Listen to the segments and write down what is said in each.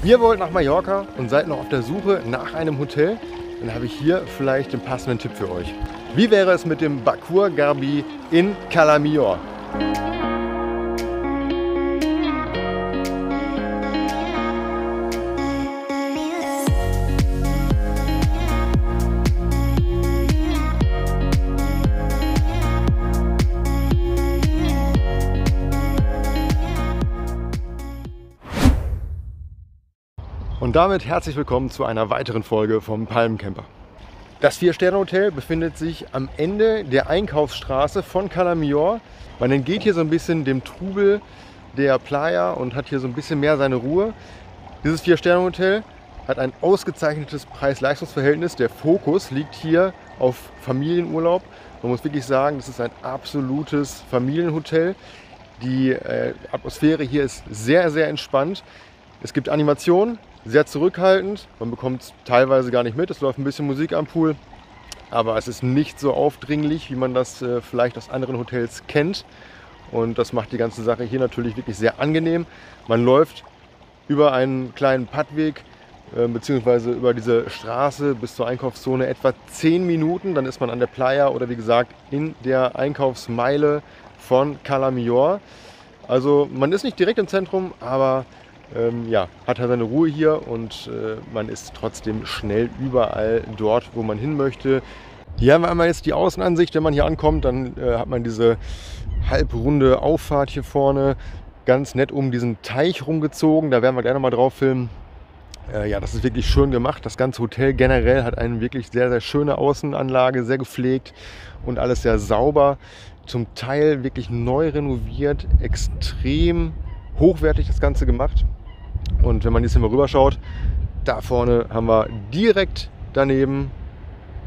Ihr wollt nach Mallorca und seid noch auf der Suche nach einem Hotel? Dann habe ich hier vielleicht den passenden Tipp für euch. Wie wäre es mit dem Bakur Garbi in Cala Millor? Und damit herzlich willkommen zu einer weiteren Folge vom Palmencamper. Das 4-Sterne-Hotel befindet sich am Ende der Einkaufsstraße von Cala Millor. Man entgeht hier so ein bisschen dem Trubel der Playa und hat hier so ein bisschen mehr seine Ruhe. Dieses 4-Sterne-Hotel hat ein ausgezeichnetes Preis-Leistungs-Verhältnis. Der Fokus liegt hier auf Familienurlaub. Man muss wirklich sagen, das ist ein absolutes Familienhotel. Die Atmosphäre hier ist sehr, sehr entspannt. Es gibt Animationen. Sehr zurückhaltend, man bekommt es teilweise gar nicht mit, es läuft ein bisschen Musik am Pool, aber es ist nicht so aufdringlich, wie man das vielleicht aus anderen Hotels kennt, und das macht die ganze Sache hier natürlich wirklich sehr angenehm. Man läuft über einen kleinen Pattweg beziehungsweise über diese Straße bis zur Einkaufszone etwa 10 Minuten, dann ist man an der Playa oder wie gesagt in der Einkaufsmeile von Cala Millor. Also man ist nicht direkt im Zentrum, aber ja, hat halt seine Ruhe hier und man ist trotzdem schnell überall dort, wo man hin möchte. Hier haben wir einmal jetzt die Außenansicht. Wenn man hier ankommt, dann hat man diese halbrunde Auffahrt hier vorne, ganz nett um diesen Teich rumgezogen. Da werden wir gleich nochmal drauf filmen. Ja, das ist wirklich schön gemacht. Das ganze Hotel generell hat eine wirklich sehr, sehr schöne Außenanlage, sehr gepflegt und alles sehr sauber. Zum Teil wirklich neu renoviert, extrem hochwertig das Ganze gemacht. Und wenn man jetzt hier mal rüber schaut, da vorne haben wir direkt daneben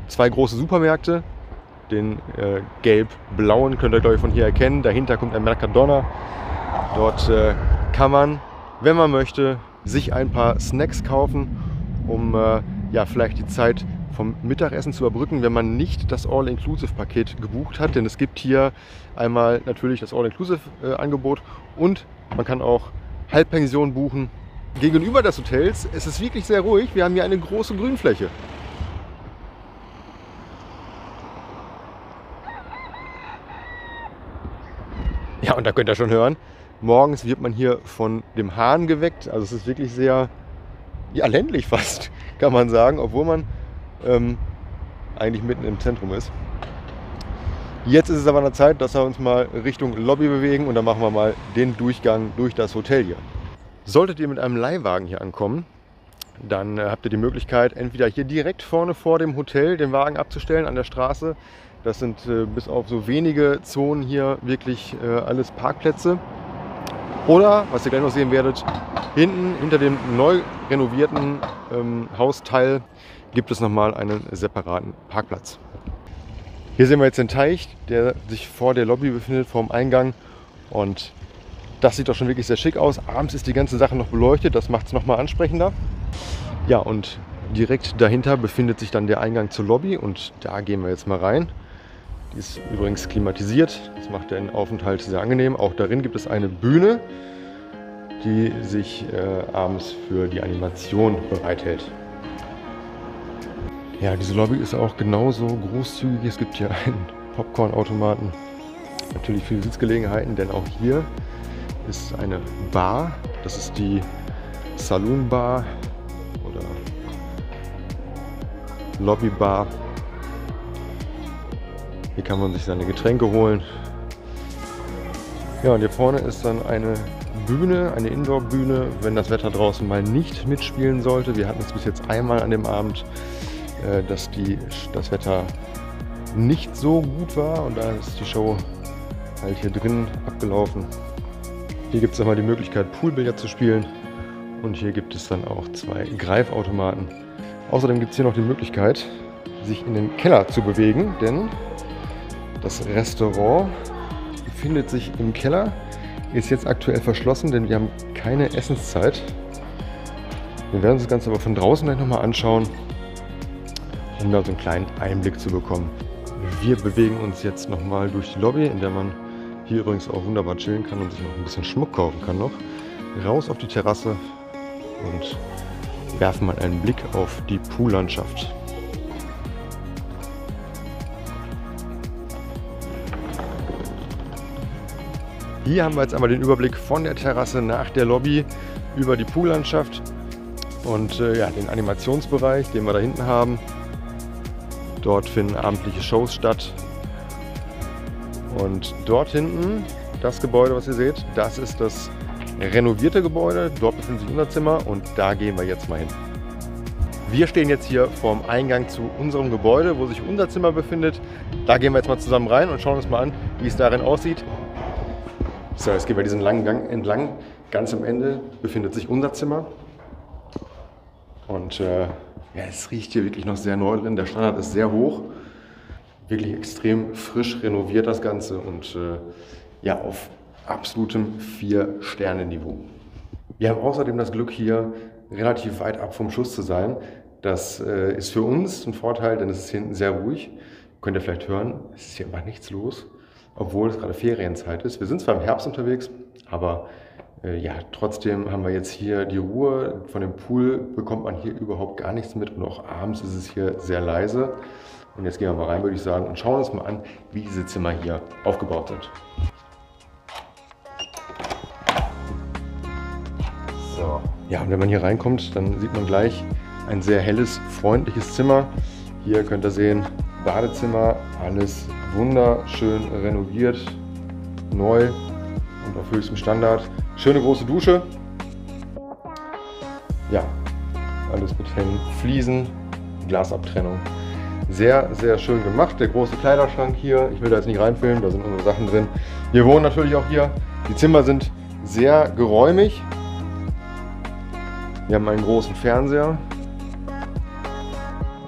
2 große Supermärkte. Den gelb-blauen könnt ihr, glaube ich, von hier erkennen. Dahinter kommt ein Mercadona. Dort kann man, wenn man möchte, sich ein paar Snacks kaufen, um ja, vielleicht die Zeit vom Mittagessen zu überbrücken, wenn man nicht das All-Inclusive-Paket gebucht hat. Denn es gibt hier einmal natürlich das All-Inclusive-Angebot und man kann auch Halbpension buchen. Gegenüber des Hotels ist es wirklich sehr ruhig. Wir haben hier eine große Grünfläche. Ja, und da könnt ihr schon hören, morgens wird man hier von dem Hahn geweckt. Also es ist wirklich sehr, ja, ländlich fast, kann man sagen, obwohl man eigentlich mitten im Zentrum ist. Jetzt ist es aber an der Zeit, dass wir uns mal Richtung Lobby bewegen und dann machen wir mal den Durchgang durch das Hotel hier. Solltet ihr mit einem Leihwagen hier ankommen, dann habt ihr die Möglichkeit, entweder hier direkt vorne vor dem Hotel den Wagen abzustellen an der Straße. Das sind bis auf so wenige Zonen hier wirklich alles Parkplätze. Oder, was ihr gleich noch sehen werdet, hinten hinter dem neu renovierten Hausteil gibt es nochmal einen separaten Parkplatz. Hier sehen wir jetzt den Teich, der sich vor der Lobby befindet, vor dem Eingang, und das sieht doch schon wirklich sehr schick aus. Abends ist die ganze Sache noch beleuchtet, das macht es nochmal ansprechender. Ja, und direkt dahinter befindet sich dann der Eingang zur Lobby und da gehen wir jetzt mal rein. Die ist übrigens klimatisiert, das macht den Aufenthalt sehr angenehm. Auch darin gibt es eine Bühne, die sich abends für die Animation bereithält. Ja, diese Lobby ist auch genauso großzügig. Es gibt hier einen Popcorn-Automaten, natürlich viele Sitzgelegenheiten, denn auch hier ist eine Bar. Das ist die Saloon Bar oder Lobby Bar. Hier kann man sich seine Getränke holen. Ja, und hier vorne ist dann eine Bühne, eine Indoor-Bühne, wenn das Wetter draußen mal nicht mitspielen sollte. Wir hatten es bis jetzt einmal an dem Abend, dass das Wetter nicht so gut war und da ist die Show halt hier drin abgelaufen. Hier gibt es einmal die Möglichkeit, Poolbillard zu spielen und hier gibt es dann auch 2 Greifautomaten. Außerdem gibt es hier noch die Möglichkeit, sich in den Keller zu bewegen, denn das Restaurant befindet sich im Keller, ist jetzt aktuell verschlossen, denn wir haben keine Essenszeit. Wir werden uns das Ganze aber von draußen gleich nochmal anschauen, um da so einen kleinen Einblick zu bekommen. Wir bewegen uns jetzt nochmal durch die Lobby, in der man hier übrigens auch wunderbar chillen kann und sich noch ein bisschen Schmuck kaufen kann noch. Raus auf die Terrasse und werfen mal einen Blick auf die Poollandschaft. Hier haben wir jetzt einmal den Überblick von der Terrasse nach der Lobby über die Poollandschaft und ja, den Animationsbereich, den wir da hinten haben. Dort finden abendliche Shows statt. Und dort hinten, das Gebäude, was ihr seht, das ist das renovierte Gebäude. Dort befindet sich unser Zimmer und da gehen wir jetzt mal hin. Wir stehen jetzt hier vorm Eingang zu unserem Gebäude, wo sich unser Zimmer befindet. Da gehen wir jetzt mal zusammen rein und schauen uns mal an, wie es darin aussieht. So, jetzt gehen wir diesen langen Gang entlang. Ganz am Ende befindet sich unser Zimmer. Und ja, es riecht hier wirklich noch sehr neu drin. Der Standard ist sehr hoch. Wirklich extrem frisch renoviert das Ganze und ja, auf absolutem 4-Sterne-Niveau. Wir haben außerdem das Glück, hier relativ weit ab vom Schuss zu sein. Das ist für uns ein Vorteil, denn es ist hier hinten sehr ruhig. Könnt ihr vielleicht hören, es ist hier einfach nichts los, obwohl es gerade Ferienzeit ist. Wir sind zwar im Herbst unterwegs, aber ja, trotzdem haben wir jetzt hier die Ruhe. Von dem Pool bekommt man hier überhaupt gar nichts mit und auch abends ist es hier sehr leise. Und jetzt gehen wir mal rein, würde ich sagen, und schauen uns mal an, wie diese Zimmer hier aufgebaut sind. So. Ja, und wenn man hier reinkommt, dann sieht man gleich ein sehr helles, freundliches Zimmer. Hier könnt ihr sehen, Badezimmer, alles wunderschön renoviert, neu und auf höchstem Standard. Schöne große Dusche. Ja, alles mit hellen Fliesen, Glasabtrennung. Sehr, sehr schön gemacht. Der große Kleiderschrank hier. Ich will da jetzt nicht reinfilmen, da sind unsere Sachen drin. Wir wohnen natürlich auch hier. Die Zimmer sind sehr geräumig. Wir haben einen großen Fernseher.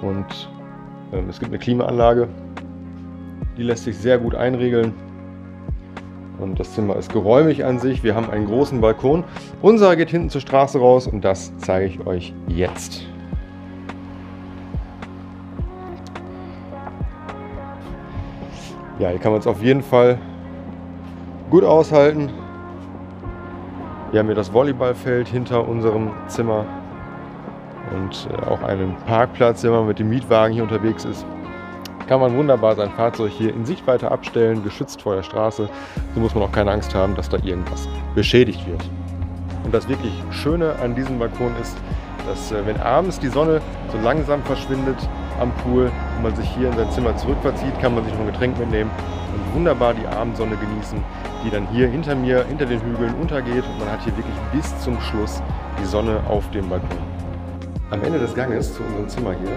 Und es gibt eine Klimaanlage. Die lässt sich sehr gut einregeln. Und das Zimmer ist geräumig an sich. Wir haben einen großen Balkon. Unser geht hinten zur Straße raus und das zeige ich euch jetzt. Ja, hier kann man es auf jeden Fall gut aushalten. Wir haben hier das Volleyballfeld hinter unserem Zimmer und auch einen Parkplatz, wenn man mit dem Mietwagen hier unterwegs ist. Kann man wunderbar sein Fahrzeug hier in Sichtweite abstellen, geschützt vor der Straße. So muss man auch keine Angst haben, dass da irgendwas beschädigt wird. Und das wirklich Schöne an diesem Balkon ist, dass wenn abends die Sonne so langsam verschwindet am Pool und man sich hier in sein Zimmer zurückverzieht, kann man sich noch ein Getränk mitnehmen und wunderbar die Abendsonne genießen, die dann hier hinter mir, hinter den Hügeln untergeht und man hat hier wirklich bis zum Schluss die Sonne auf dem Balkon. Am Ende des Ganges zu unserem Zimmer hier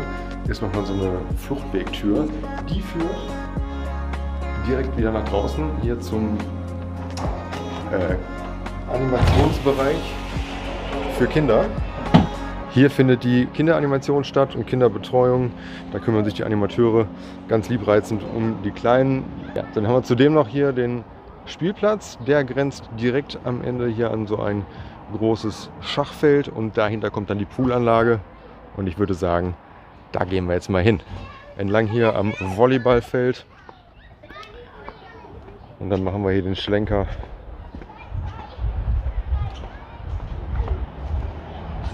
ist nochmal so eine Fluchtwegtür, die führt direkt wieder nach draußen, hier zum Animationsbereich für Kinder. Hier findet die Kinderanimation statt und Kinderbetreuung. Da kümmern sich die Animateure ganz liebreizend um die Kleinen. Ja, dann haben wir zudem noch hier den Spielplatz. Der grenzt direkt am Ende hier an so ein großes Schachfeld und dahinter kommt dann die Poolanlage. Und ich würde sagen, da gehen wir jetzt mal hin. Entlang hier am Volleyballfeld. Und dann machen wir hier den Schlenker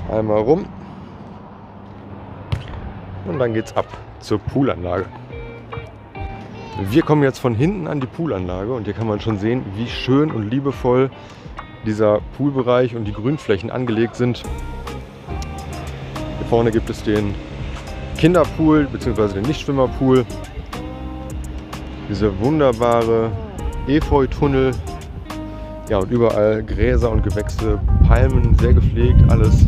einmal rum und dann geht's ab zur Poolanlage. Wir kommen jetzt von hinten an die Poolanlage und hier kann man schon sehen, wie schön und liebevoll dieser Poolbereich und die Grünflächen angelegt sind. Hier vorne gibt es den Kinderpool bzw. den Nichtschwimmerpool. Diese wunderbare Efeutunnel. Ja, und überall Gräser und Gewächse, Palmen, sehr gepflegt, alles.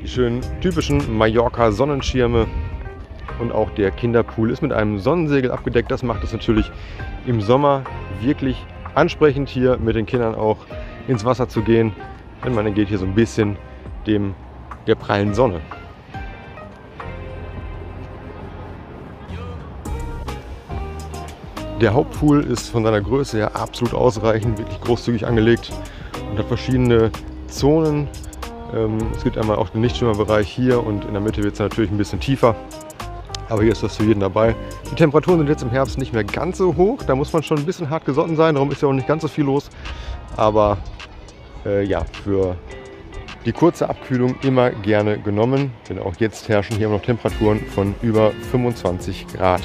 Die schönen typischen Mallorca-Sonnenschirme und auch der Kinderpool ist mit einem Sonnensegel abgedeckt. Das macht es natürlich im Sommer wirklich ansprechend, hier mit den Kindern auch ins Wasser zu gehen, denn man entgeht hier so ein bisschen der prallen Sonne. Der Hauptpool ist von seiner Größe her absolut ausreichend, wirklich großzügig angelegt und hat verschiedene Zonen. Es gibt einmal auch den Nichtschwimmerbereich hier und in der Mitte wird es natürlich ein bisschen tiefer. Aber hier ist das für jeden dabei. Die Temperaturen sind jetzt im Herbst nicht mehr ganz so hoch. Da muss man schon ein bisschen hart gesotten sein, darum ist ja auch nicht ganz so viel los. Aber ja, für Die kurze Abkühlung immer gerne genommen, denn auch jetzt herrschen hier noch Temperaturen von über 25 Grad.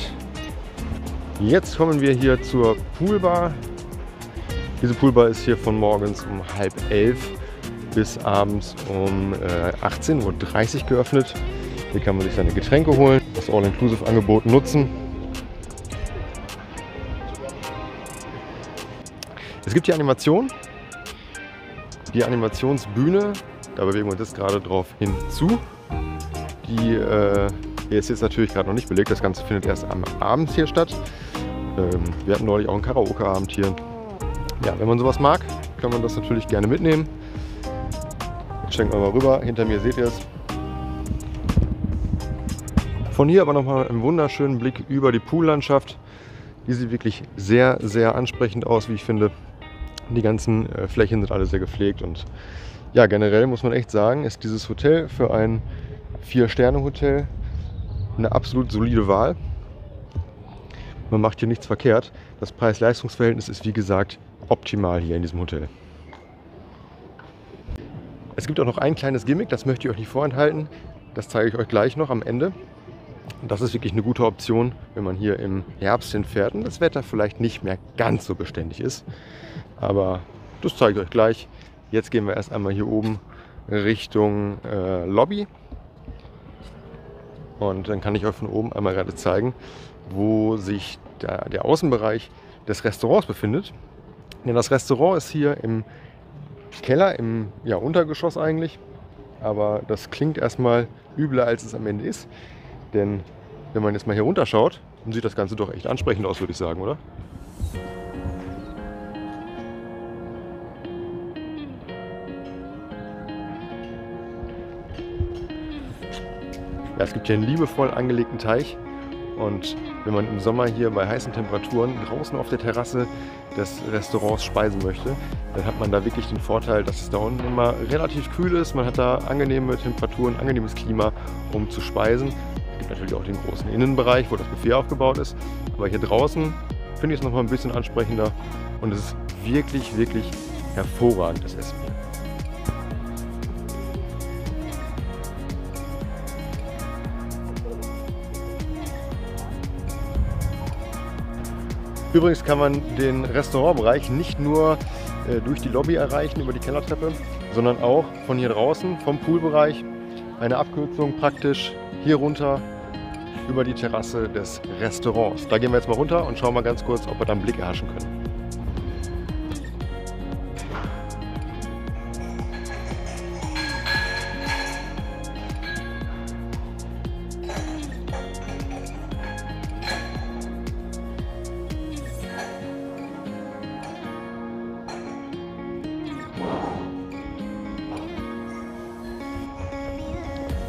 Jetzt kommen wir hier zur Poolbar. Diese Poolbar ist hier von morgens um 10:30 bis abends um 18:30 Uhr geöffnet. Hier kann man sich seine Getränke holen, das All-Inclusive-Angebot nutzen. Es gibt hier Animation, die Animationsbühne, da bewegen wir uns jetzt gerade drauf hinzu. Die ist jetzt natürlich gerade noch nicht belegt, das Ganze findet erst am Abend hier statt. Wir hatten neulich auch einen Karaoke-Abend hier. Ja, wenn man sowas mag, kann man das natürlich gerne mitnehmen. Jetzt schenken wir mal rüber, hinter mir seht ihr es. Von hier aber nochmal einen wunderschönen Blick über die Poollandschaft. Die sieht wirklich sehr, sehr ansprechend aus, wie ich finde. Die ganzen Flächen sind alle sehr gepflegt und ja, generell muss man echt sagen, ist dieses Hotel für ein 4-Sterne-Hotel eine absolut solide Wahl. Man macht hier nichts verkehrt. Das Preis-Leistungs-Verhältnis ist wie gesagt optimal hier in diesem Hotel. Es gibt auch noch ein kleines Gimmick, das möchte ich euch nicht vorenthalten. Das zeige ich euch gleich noch am Ende. Das ist wirklich eine gute Option, wenn man hier im Herbst hinfährt und das Wetter vielleicht nicht mehr ganz so beständig ist. Aber das zeige ich euch gleich. Jetzt gehen wir erst einmal hier oben Richtung Lobby. Und dann kann ich euch von oben einmal gerade zeigen, wo sich der Außenbereich des Restaurants befindet. Denn das Restaurant ist hier im Keller, im Untergeschoss eigentlich. Aber das klingt erstmal übler, als es am Ende ist. Denn wenn man jetzt mal hier runter schaut, dann sieht das Ganze doch echt ansprechend aus, würde ich sagen, oder? Ja, es gibt hier einen liebevoll angelegten Teich und wenn man im Sommer hier bei heißen Temperaturen draußen auf der Terrasse des Restaurants speisen möchte, dann hat man da wirklich den Vorteil, dass es da unten immer relativ kühl ist. Man hat da angenehme Temperaturen, angenehmes Klima, um zu speisen. Es gibt natürlich auch den großen Innenbereich, wo das Buffet aufgebaut ist. Aber hier draußen finde ich es nochmal ein bisschen ansprechender und es ist wirklich, wirklich hervorragendes Essen hier. Übrigens kann man den Restaurantbereich nicht nur durch die Lobby erreichen, über die Kellertreppe, sondern auch von hier draußen, vom Poolbereich. Eine Abkürzung praktisch hier runter über die Terrasse des Restaurants. Da gehen wir jetzt mal runter und schauen mal ganz kurz, ob wir da einen Blick erhaschen können.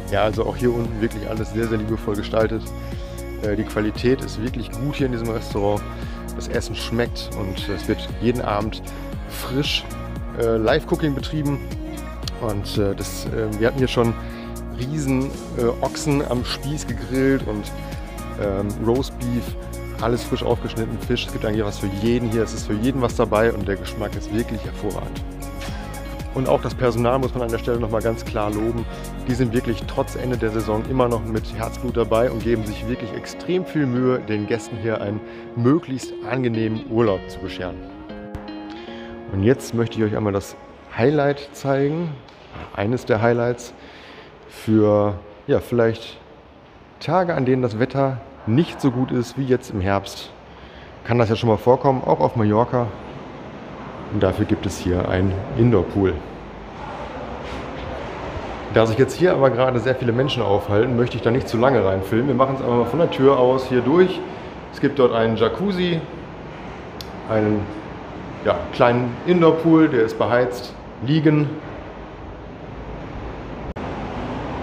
Ja, also auch hier unten wirklich alles sehr, sehr liebevoll gestaltet. Die Qualität ist wirklich gut hier in diesem Restaurant. Das Essen schmeckt und es wird jeden Abend frisch Live-Cooking betrieben. Und wir hatten hier schon riesen Ochsen am Spieß gegrillt und Roastbeef, alles frisch aufgeschnitten, Fisch. Es gibt eigentlich was für jeden hier. Es ist für jeden was dabei und der Geschmack ist wirklich hervorragend. Und auch das Personal muss man an der Stelle nochmal ganz klar loben. Die sind wirklich trotz Ende der Saison immer noch mit Herzblut dabei und geben sich wirklich extrem viel Mühe, den Gästen hier einen möglichst angenehmen Urlaub zu bescheren. Und jetzt möchte ich euch einmal das Highlight zeigen. Eines der Highlights für vielleicht Tage, an denen das Wetter nicht so gut ist wie jetzt im Herbst. Kann das ja schon mal vorkommen, auch auf Mallorca. Und dafür gibt es hier einen Indoor-Pool. Da sich jetzt hier aber gerade sehr viele Menschen aufhalten, möchte ich da nicht zu lange reinfilmen. Wir machen es aber mal von der Tür aus hier durch. Es gibt dort einen Jacuzzi, einen kleinen Indoor-Pool, der ist beheizt, liegen.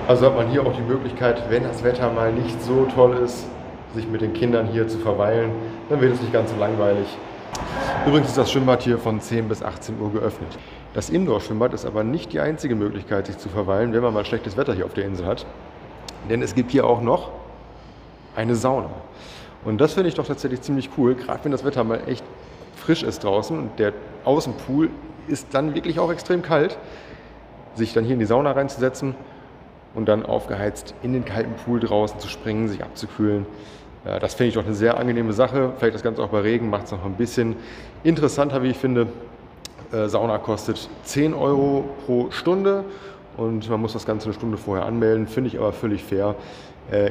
Also hat man hier auch die Möglichkeit, wenn das Wetter mal nicht so toll ist, sich mit den Kindern hier zu verweilen. Dann wird es nicht ganz so langweilig. Übrigens ist das Schwimmbad hier von 10 bis 18 Uhr geöffnet. Das Indoor-Schwimmbad ist aber nicht die einzige Möglichkeit, sich zu verweilen, wenn man mal schlechtes Wetter hier auf der Insel hat. Denn es gibt hier auch noch eine Sauna. Und das finde ich doch tatsächlich ziemlich cool, gerade wenn das Wetter mal echt frisch ist draußen und der Außenpool ist dann wirklich auch extrem kalt. sich dann hier in die Sauna reinzusetzen und dann aufgeheizt in den kalten Pool draußen zu springen, sich abzukühlen. Das finde ich doch eine sehr angenehme Sache. Vielleicht das Ganze auch bei Regen macht es noch ein bisschen interessanter, wie ich finde. Sauna kostet 10 € pro Stunde und man muss das Ganze eine Stunde vorher anmelden. Finde ich aber völlig fair.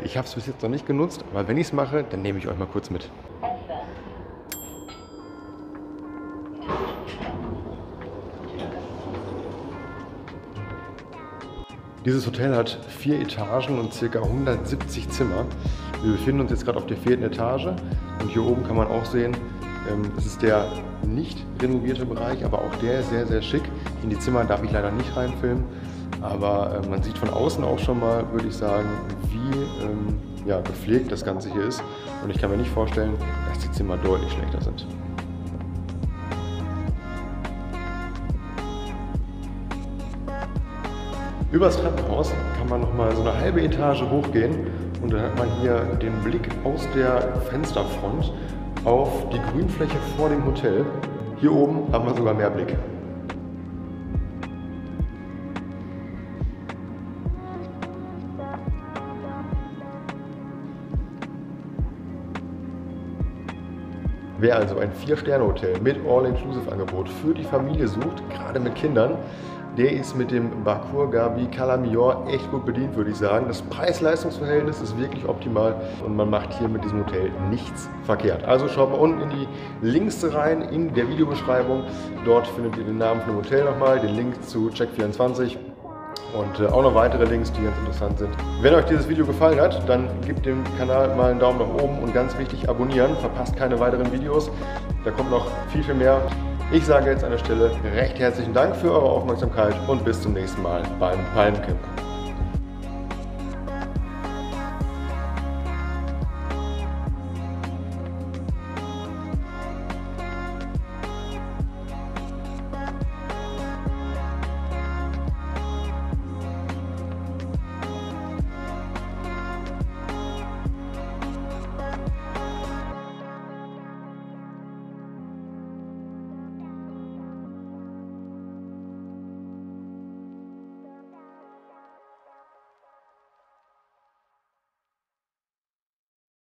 Ich habe es bis jetzt noch nicht genutzt, aber wenn ich es mache, dann nehme ich euch mal kurz mit. Dieses Hotel hat 4 Etagen und ca. 170 Zimmer. Wir befinden uns jetzt gerade auf der 4. Etage und hier oben kann man auch sehen, das ist der nicht renovierte Bereich, aber auch der ist sehr, sehr schick. In die Zimmer darf ich leider nicht reinfilmen, aber man sieht von außen auch schon mal, würde ich sagen, wie gepflegt das Ganze hier ist. Und ich kann mir nicht vorstellen, dass die Zimmer deutlich schlechter sind. Über das Treppenhaus kann man noch mal so eine halbe Etage hochgehen und dann hat man hier den Blick aus der Fensterfront auf die Grünfläche vor dem Hotel. Hier oben haben wir sogar mehr Blick. Wer also ein 4-Sterne-Hotel mit All-Inclusive-Angebot für die Familie sucht, gerade mit Kindern, der ist mit dem Bakur Gabi Calamior echt gut bedient, würde ich sagen. Das Preis-Leistungs-Verhältnis ist wirklich optimal und man macht hier mit diesem Hotel nichts verkehrt. Also schaut mal unten in die Links rein in der Videobeschreibung. Dort findet ihr den Namen von dem Hotel nochmal, den Link zu Check24 und auch noch weitere Links, die ganz interessant sind. Wenn euch dieses Video gefallen hat, dann gebt dem Kanal mal einen Daumen nach oben und ganz wichtig, abonnieren. Verpasst keine weiteren Videos. Da kommt noch viel, viel mehr. Ich sage jetzt an der Stelle recht herzlichen Dank für eure Aufmerksamkeit und bis zum nächsten Mal beim Palmcamper.